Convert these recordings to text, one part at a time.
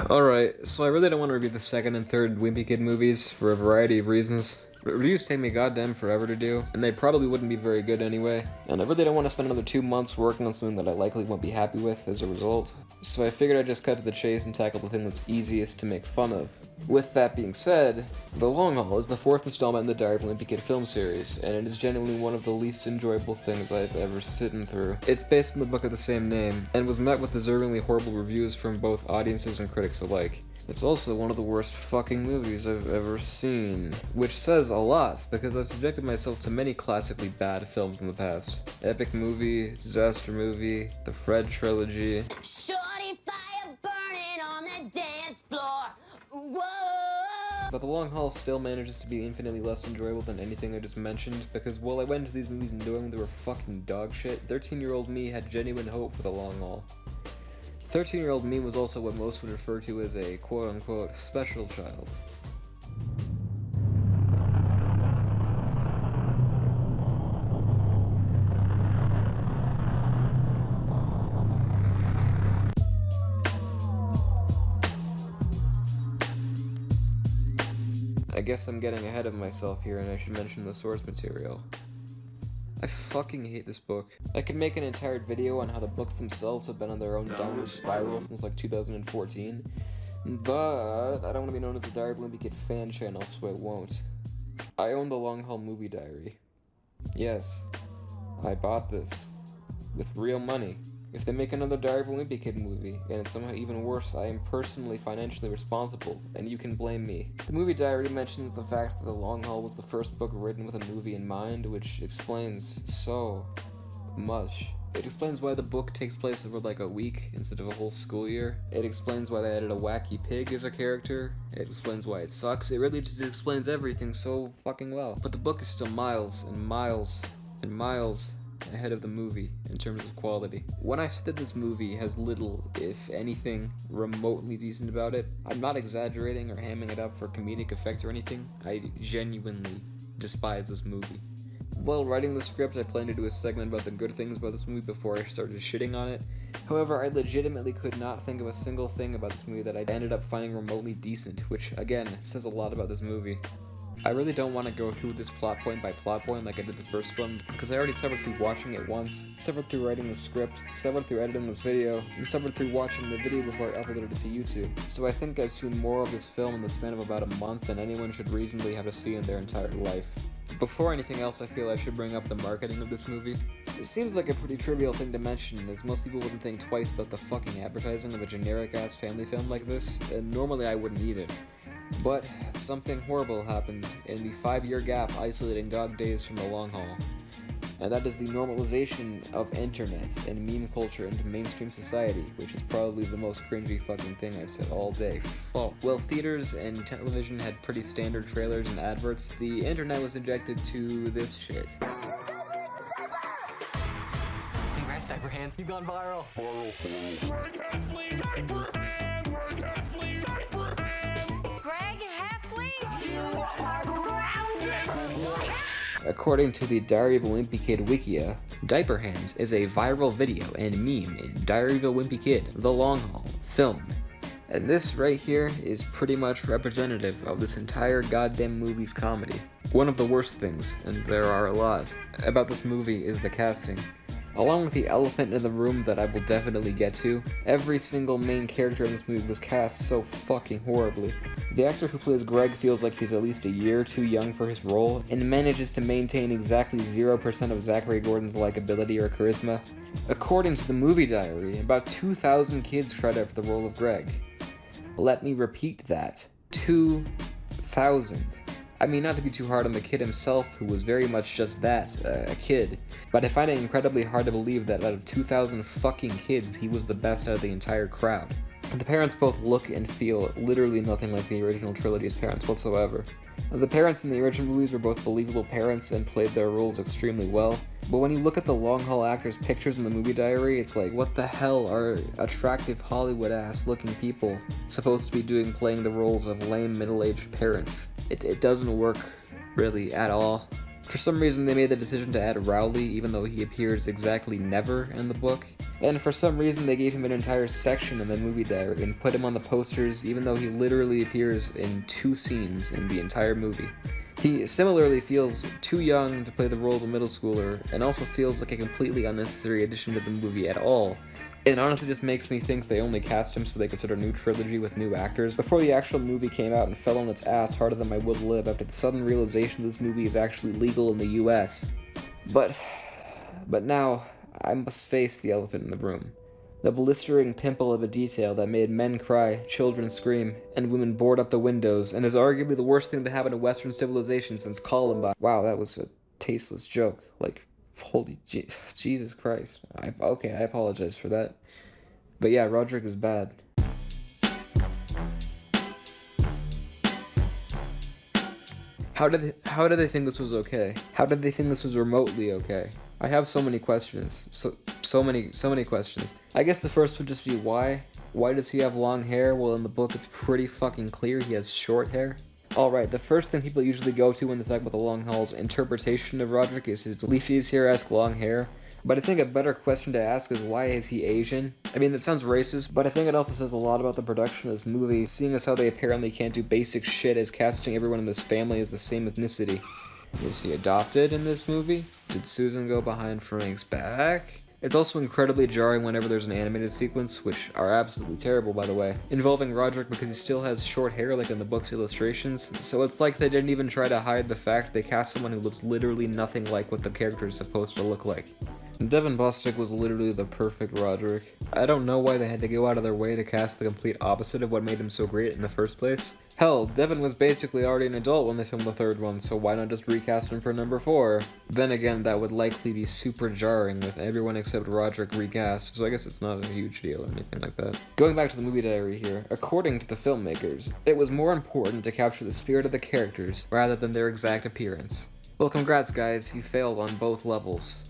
Alright, so I really don't want to review the second and third Wimpy Kid movies for a variety of reasons. Reviews take me goddamn forever to do, and they probably wouldn't be very good anyway, and I really don't want to spend another 2 months working on something that I likely won't be happy with as a result, so I figured I'd just cut to the chase and tackle the thing that's easiest to make fun of. With that being said, The Long Haul is the fourth installment in the Diary of a Wimpy Kid film series, and it is genuinely one of the least enjoyable things I've ever sitting through. It's based on the book of the same name, and was met with deservingly horrible reviews from both audiences and critics alike. It's also one of the worst fucking movies I've ever seen. Which says a lot, because I've subjected myself to many classically bad films in the past. Epic Movie, Disaster Movie, The Fred Trilogy. Shorty fire burning on the dance floor. Whoa! But The Long Haul still manages to be infinitely less enjoyable than anything I just mentioned, because while I went into these movies knowing they were fucking dog shit, 13-year-old me had genuine hope for The Long Haul. 13-year-old me was also what most would refer to as a quote-unquote special child. I guess I'm getting ahead of myself here and I should mention the source material. I fucking hate this book. I could make an entire video on how the books themselves have been on their own downward spiral since like 2014, but I don't want to be known as the Diary of a Wimpy Kid fan channel, so I won't. I own the Long Haul movie diary. Yes, I bought this. With real money. If they make another Diary of a Wimpy Kid movie, and it's somehow even worse, I am personally financially responsible, and you can blame me. The movie diary mentions the fact that The Long Haul was the first book written with a movie in mind, which explains so much. It explains why the book takes place over like a week instead of a whole school year. It explains why they added a wacky pig as a character. It explains why it sucks. It really just explains everything so fucking well. But the book is still miles and miles and miles ahead of the movie in terms of quality. When I said that this movie has little, if anything, remotely decent about it, I'm not exaggerating or hamming it up for comedic effect or anything. I genuinely despise this movie. While writing the script, I planned to do a segment about the good things about this movie before I started shitting on it. However, I legitimately could not think of a single thing about this movie that I ended up finding remotely decent, which, again, says a lot about this movie. I really don't want to go through this plot point by plot point like I did the first one, because I already suffered through watching it once, suffered through writing the script, suffered through editing this video, and suffered through watching the video before I uploaded it to YouTube. So I think I've seen more of this film in the span of about a month than anyone should reasonably have to see in their entire life. Before anything else, I feel I should bring up the marketing of this movie. It seems like a pretty trivial thing to mention, as most people wouldn't think twice about the fucking advertising of a generic-ass family film like this, and normally I wouldn't either. But something horrible happened in the 5-year gap isolating Dog Days from The Long Haul. And that is the normalization of internet and meme culture into mainstream society, which is probably the most cringy fucking thing I've said all day. Fuck. While theaters and television had pretty standard trailers and adverts, the internet was injected to this shit. Congrats, Diaper Hands, you've gone viral! According to the Diary of a Wimpy Kid Wikia, Diaper Hands is a viral video and meme in Diary of a Wimpy Kid, The Long Haul, film. And this right here is pretty much representative of this entire goddamn movie's comedy. One of the worst things, and there are a lot, about this movie is the casting. Along with the elephant in the room that I will definitely get to, every single main character in this movie was cast so fucking horribly. The actor who plays Greg feels like he's at least a year too young for his role, and manages to maintain exactly 0% of Zachary Gordon's likability or charisma. According to the movie diary, about 2,000 kids tried out for the role of Greg. Let me repeat that. 2,000. I mean, not to be too hard on the kid himself, who was very much just that, a kid, but I find it incredibly hard to believe that out of 2,000 fucking kids, he was the best out of the entire crowd. The parents both look and feel literally nothing like the original trilogy's parents whatsoever. The parents in the original movies were both believable parents and played their roles extremely well, but when you look at the Long Haul actors' pictures in the movie diary, it's like, what the hell are attractive Hollywood-ass looking people supposed to be playing the roles of lame middle-aged parents? It doesn't work, really, at all. For some reason they made the decision to add Rowley even though he appears exactly never in the book. And for some reason they gave him an entire section in the movie diary and put him on the posters even though he literally appears in 2 scenes in the entire movie. He similarly feels too young to play the role of a middle schooler and also feels like a completely unnecessary addition to the movie at all. It honestly just makes me think they only cast him so they could start a new trilogy with new actors before the actual movie came out and fell on its ass harder than my would live after the sudden realization this movie is actually legal in the US. But now, I must face the elephant in the room. The blistering pimple of a detail that made men cry, children scream, and women board up the windows, and is arguably the worst thing to happen to Western civilization since Columbine. Wow, that was a tasteless joke. Like, holy Jesus Christ. Okay, I apologize for that. But yeah, Roderick is bad. How did they think this was okay? How did they think this was remotely okay? I have so many questions. So many questions. I guess the first would just be why? Why does he have long hair? Well, in the book it's pretty fucking clear he has short hair. Alright, the first thing people usually go to when they talk about the Long Haul's interpretation of Roderick is his Leafy here-esque long hair. But I think a better question to ask is why is he Asian? I mean, that sounds racist, but I think it also says a lot about the production of this movie, seeing as how they apparently can't do basic shit as casting everyone in this family as the same ethnicity. Is he adopted in this movie? Did Susan go behind Frank's back? It's also incredibly jarring whenever there's an animated sequence, which are absolutely terrible by the way, involving Roderick because he still has short hair like in the book's illustrations, so it's like they didn't even try to hide the fact they cast someone who looks literally nothing like what the character is supposed to look like. Devin Bostick was literally the perfect Roderick. I don't know why they had to go out of their way to cast the complete opposite of what made him so great in the first place. Hell, Devin was basically already an adult when they filmed the third one, so why not just recast him for number 4? Then again, that would likely be super jarring with everyone except Roderick recast, so I guess it's not a huge deal or anything like that. Going back to the movie diary here, according to the filmmakers, it was more important to capture the spirit of the characters rather than their exact appearance. Well, congrats guys, you failed on both levels.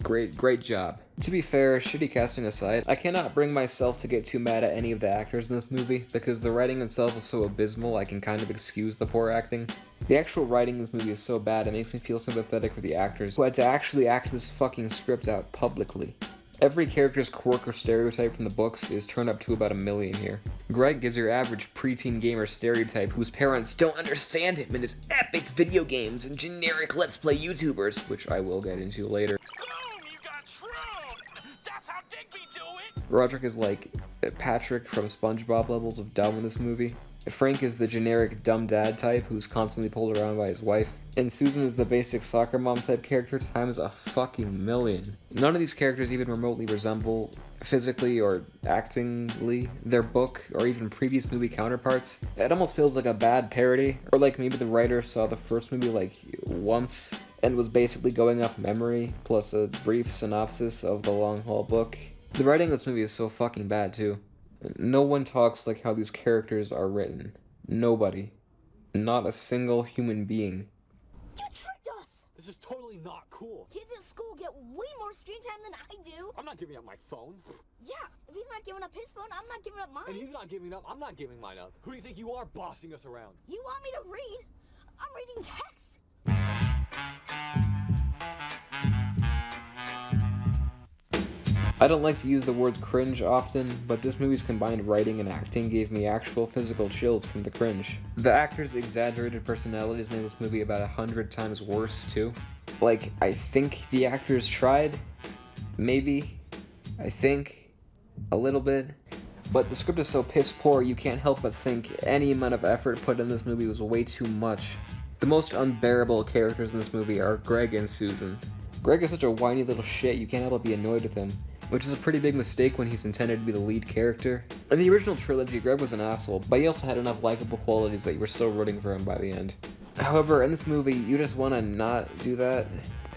Great job. To be fair, shitty casting aside, I cannot bring myself to get too mad at any of the actors in this movie, because the writing itself is so abysmal I can kind of excuse the poor acting. The actual writing in this movie is so bad it makes me feel sympathetic for the actors who had to actually act this fucking script out publicly. Every character's quirk or stereotype from the books is turned up to about 1 million here. Greg is your average preteen gamer stereotype whose parents don't understand him and his epic video games and generic Let's Play YouTubers, which I will get into later. Roderick is like Patrick from SpongeBob levels of dumb in this movie. Frank is the generic dumb dad type who's constantly pulled around by his wife. And Susan is the basic soccer mom type character times a fucking million. None of these characters even remotely resemble, physically or actingly, their book or even previous movie counterparts. It almost feels like a bad parody, or like maybe the writer saw the first movie like once and was basically going off memory, plus a brief synopsis of the Long Haul book. The writing in this movie is so fucking bad too. No one talks like how these characters are written. Nobody. Not a single human being. You tricked us! This is totally not cool. Kids at school get way more screen time than I do. I'm not giving up my phone. Yeah, if he's not giving up his phone, I'm not giving up mine. And he's not giving up, I'm not giving mine up. Who do you think you are bossing us around? You want me to read? I'm reading text. I don't like to use the word cringe often, but this movie's combined writing and acting gave me actual physical chills from the cringe. The actors' exaggerated personalities made this movie about 100 times worse, too. Like, I think the actors tried. Maybe. I think. A little bit. But the script is so piss poor you can't help but think any amount of effort put in this movie was way too much. The most unbearable characters in this movie are Greg and Susan. Greg is such a whiny little shit you can't help but be annoyed with him, which is a pretty big mistake when he's intended to be the lead character. In the original trilogy, Greg was an asshole, but he also had enough likable qualities that you were still rooting for him by the end. However, in this movie, you just want to not do that.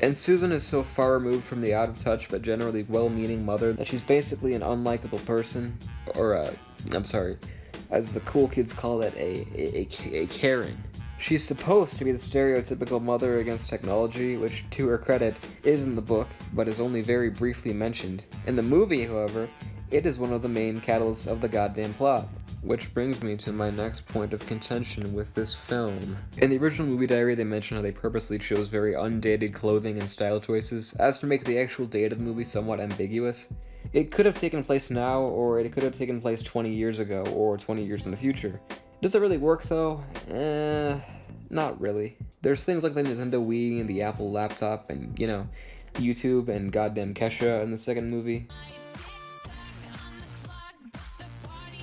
And Susan is so far removed from the out-of-touch but generally well-meaning mother that she's basically an unlikable person, or I'm sorry, as the cool kids call it, a Karen. She's supposed to be the stereotypical mother against technology, which, to her credit, is in the book, but is only very briefly mentioned. In the movie, however, it is one of the main catalysts of the goddamn plot. which brings me to my next point of contention with this film. In the original movie diary, they mention how they purposely chose very undated clothing and style choices, as to make the actual date of the movie somewhat ambiguous. It could have taken place now, or it could have taken place 20 years ago, or 20 years in the future. Does it really work though? Not really. There's things like the Nintendo Wii and the Apple laptop and, you know, YouTube and goddamn Kesha in the second movie.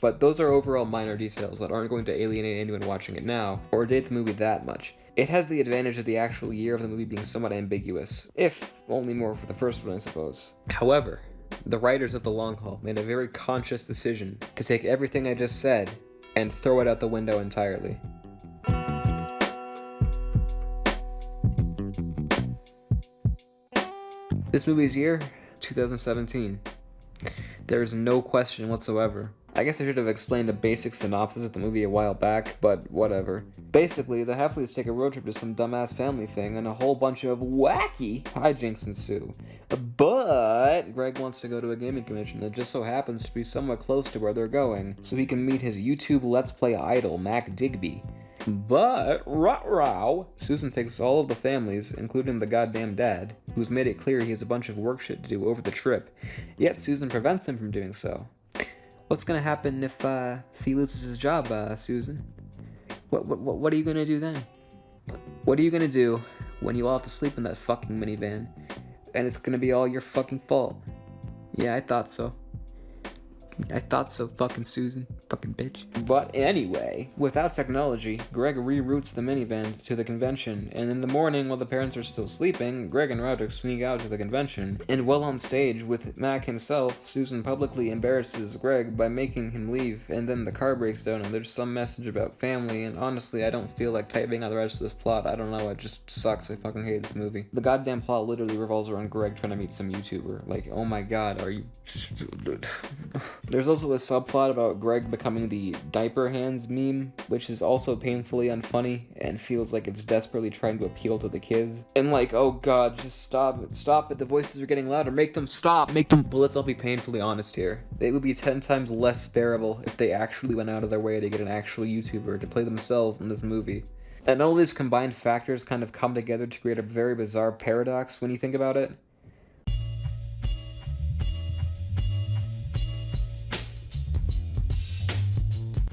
But those are overall minor details that aren't going to alienate anyone watching it now, or date the movie that much. It has the advantage of the actual year of the movie being somewhat ambiguous, if only more for the first one, I suppose. However, the writers of The Long Haul made a very conscious decision to take everything I just said and throw it out the window entirely. This movie's year, 2017. There is no question whatsoever. I guess I should have explained a basic synopsis of the movie a while back, but whatever. Basically, the Heffleys take a road trip to some dumbass family thing, and a whole bunch of wacky hijinks ensue. But Greg wants to go to a gaming convention that just so happens to be somewhat close to where they're going, so he can meet his YouTube Let's Play idol, Mac Digby. But, ruh-row, Susan takes all of the families, including the goddamn dad, who's made it clear he has a bunch of work shit to do over the trip, yet Susan prevents him from doing so. What's gonna happen if he loses his job, Susan? What are you gonna do then? What are you gonna do when you all have to sleep in that fucking minivan, and it's gonna be all your fucking fault? Yeah, I thought so. Fucking Susan. Fucking bitch. But anyway, without technology, Greg reroutes the minivan to the convention, and in the morning, while the parents are still sleeping, Greg and Roderick sneak out to the convention, and while on stage with Mac himself, Susan publicly embarrasses Greg by making him leave, and then the car breaks down and there's some message about family, and honestly, I don't feel like typing out the rest of this plot. I don't know, it just sucks. I fucking hate this movie. The goddamn plot literally revolves around Greg trying to meet some YouTuber. Like, oh my god, are you... There's also a subplot about Greg becoming the diaper hands meme, which is also painfully unfunny and feels like it's desperately trying to appeal to the kids. And like, oh god, just stop it, the voices are getting louder, make them stop, Well, let's all be painfully honest here. It would be 10 times less bearable if they actually went out of their way to get an actual YouTuber to play themselves in this movie. And all these combined factors kind of come together to create a very bizarre paradox when you think about it.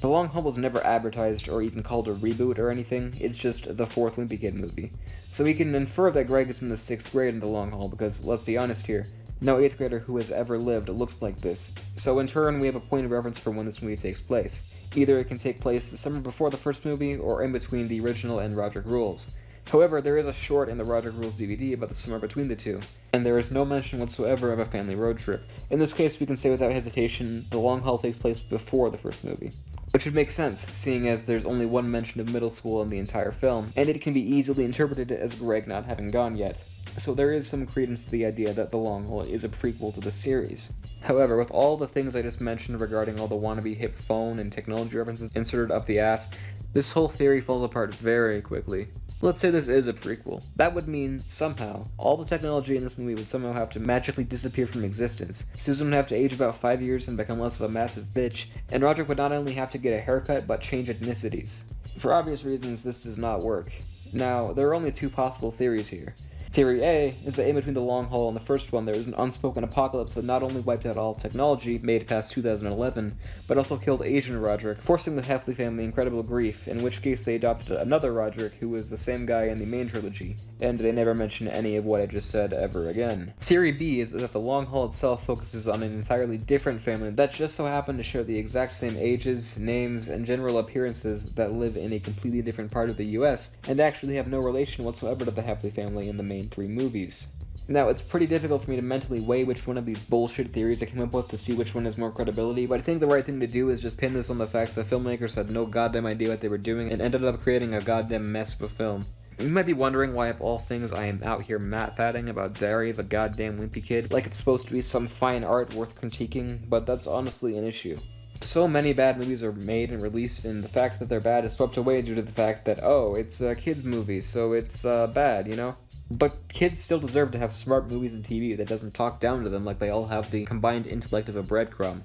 The Long Haul was never advertised or even called a reboot or anything, it's just the fourth Wimpy Kid movie. So we can infer that Greg is in the 6th grade in The Long Haul because, let's be honest here, no 8th grader who has ever lived looks like this. So in turn, we have a point of reference for when this movie takes place. Either it can take place the summer before the first movie, or in between the original and Roderick Rules. However, there is a short in the Roderick Rules DVD about the summer between the two, and there is no mention whatsoever of a family road trip. In this case, we can say without hesitation, The Long Haul takes place before the first movie. Which would make sense, seeing as there's only one mention of middle school in the entire film, and it can be easily interpreted as Greg not having gone yet. So there is some credence to the idea that The Long Haul is a prequel to the series. However, with all the things I just mentioned regarding all the wannabe hip phone and technology references inserted up the ass, this whole theory falls apart very quickly. Let's say this is a prequel. That would mean, somehow, all the technology in this movie would somehow have to magically disappear from existence. Susan would have to age about 5 years and become less of a massive bitch, and Roderick would not only have to get a haircut, but change ethnicities. For obvious reasons, this does not work. Now, there are only two possible theories here. Theory A is that in between The Long Haul and the first one, there was an unspoken apocalypse that not only wiped out all technology made past 2011, but also killed Asian Roderick, forcing the Heffley family incredible grief, in which case they adopted another Roderick who was the same guy in the main trilogy, and they never mention any of what I just said ever again. Theory B is that The Long Haul itself focuses on an entirely different family that just so happened to share the exact same ages, names, and general appearances that live in a completely different part of the US, and actually have no relation whatsoever to the Heffley family in the main 3 movies. Now, it's pretty difficult for me to mentally weigh which one of these bullshit theories I came up with to see which one has more credibility, but I think the right thing to do is just pin this on the fact that the filmmakers had no goddamn idea what they were doing and ended up creating a goddamn mess of a film. You might be wondering why of all things I am out here mat-patting about Diary of a Goddamn Wimpy Kid like it's supposed to be some fine art worth critiquing, but that's honestly an issue. So many bad movies are made and released, and the fact that they're bad is swept away due to the fact that, oh, it's a kid's movie, so it's bad, you know? But kids still deserve to have smart movies and TV that doesn't talk down to them like they all have the combined intellect of a breadcrumb.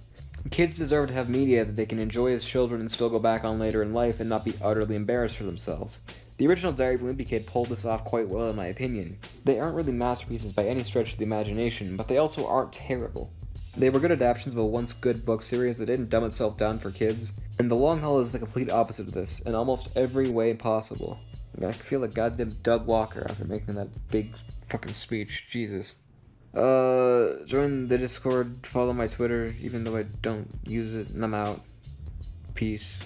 Kids deserve to have media that they can enjoy as children and still go back on later in life and not be utterly embarrassed for themselves. The original Diary of a Wimpy Kid pulled this off quite well in my opinion. They aren't really masterpieces by any stretch of the imagination, but they also aren't terrible. They were good adaptations of a once good book series that didn't dumb itself down for kids, and The Long Haul is the complete opposite of this, in almost every way possible. I feel like goddamn Doug Walker after making that big fucking speech, Jesus. Join the Discord, follow my Twitter, even though I don't use it, and I'm out. Peace.